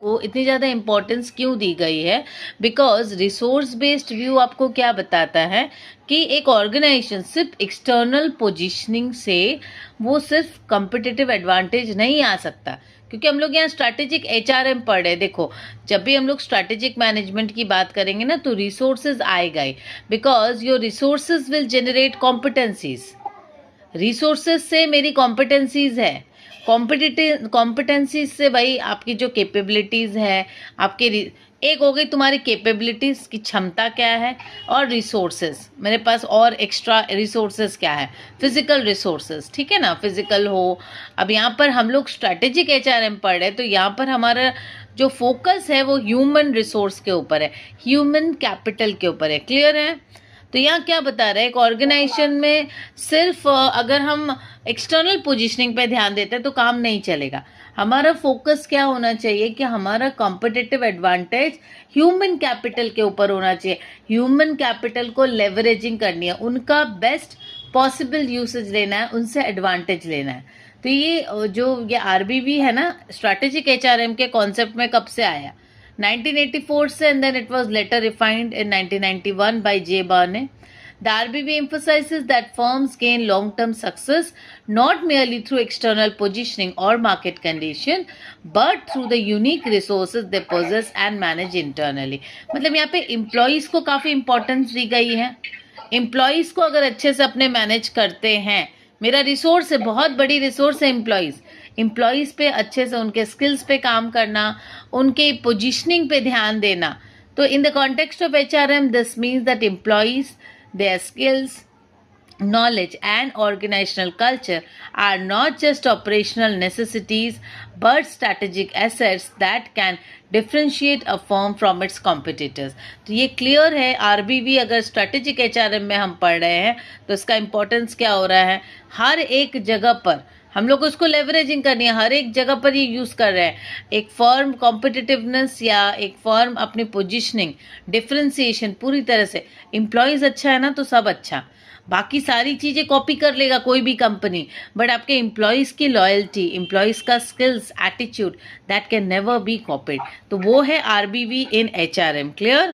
को इतनी ज़्यादा इम्पोर्टेंस क्यों दी गई है? बिकॉज रिसोर्स बेस्ड व्यू आपको क्या बताता है कि एक ऑर्गेनाइजेशन सिर्फ एक्सटर्नल पोजीशनिंग से वो सिर्फ कॉम्पिटिटिव एडवांटेज नहीं आ सकता, क्योंकि हम लोग यहाँ स्ट्रैटेजिक एचआरएम पढ़ रहे हैं। देखो, जब भी हम लोग स्ट्रैटेजिक मैनेजमेंट की बात करेंगे ना, तो रिसोर्सेज आएगा ही, because your resources will generate competencies. Resources से मेरी कॉम्पिटेंसीज है, कॉम्पिटेंसीज से भाई आपकी जो कैपेबिलिटीज़ है, आपके एक हो गई तुम्हारी कैपेबिलिटीज़ की क्षमता क्या है, और रिसोर्सेज मेरे पास और एक्स्ट्रा रिसोर्सेज क्या है, फिजिकल रिसोर्सेज, ठीक है ना, फिजिकल हो। अब यहाँ पर हम लोग स्ट्रैटेजिक एचआरएम पढ़ रहे हैं, तो यहाँ पर हमारा जो फोकस है वो ह्यूमन रिसोर्स के ऊपर है, ह्यूमन कैपिटल के ऊपर है। क्लियर है? तो यहाँ क्या बता रहे हैं, एक ऑर्गेनाइजेशन में सिर्फ अगर हम एक्सटर्नल पोजीशनिंग पे ध्यान देते हैं तो काम नहीं चलेगा। हमारा फोकस क्या होना चाहिए कि हमारा कॉम्पिटिटिव एडवांटेज ह्यूमन कैपिटल के ऊपर होना चाहिए। ह्यूमन कैपिटल को लेवरेजिंग करनी है, उनका बेस्ट पॉसिबल यूसेज लेना है, उनसे एडवांटेज लेना है। तो ये जो ये आरबीवी है ना, स्ट्रैटेजिक एचआरएम के कॉन्सेप्ट में कब से आया? 1984 से, and then it was later refined in 1991 by J. Barney. The RBB emphasizes that firms gain long-term success not merely through external positioning or market condition, but through the unique resources they possess and manage internally. मतलब यहाँ पे employees को काफ़ी importance दी गई है। employees को अगर अच्छे से अपने मैनेज करते हैं, मेरा रिसोर्स है, बहुत बड़ी रिसोर्स है एम्प्लॉयज़ पे अच्छे से उनके स्किल्स पे काम करना, उनके पोजीशनिंग पे ध्यान देना। तो in the context of HRM this means that employees, their skills, knowledge and organizational culture are not just operational necessities but strategic assets that can differentiate a firm from its competitors. तो ये clear है, आरबीवी अगर strategic HRM में हम पढ़ रहे हैं तो इसका इंपॉर्टेंस क्या हो रहा है, हर एक जगह पर हम लोग उसको लेवरेजिंग करनी है, हर एक जगह पर ये यूज़ कर रहे हैं। एक फर्म कॉम्पिटिटिवनेस या एक फर्म अपनी पोजीशनिंग, डिफ्रेंसिएशन पूरी तरह से, एम्प्लॉयज़ अच्छा है ना तो सब अच्छा, बाकी सारी चीज़ें कॉपी कर लेगा कोई भी कंपनी, बट आपके एम्प्लॉयज़ की लॉयल्टी, एम्प्लॉयज़ का skills, attitude, that can never be copied. तो वो है आरबीवी इन एचआरएम। क्लियर?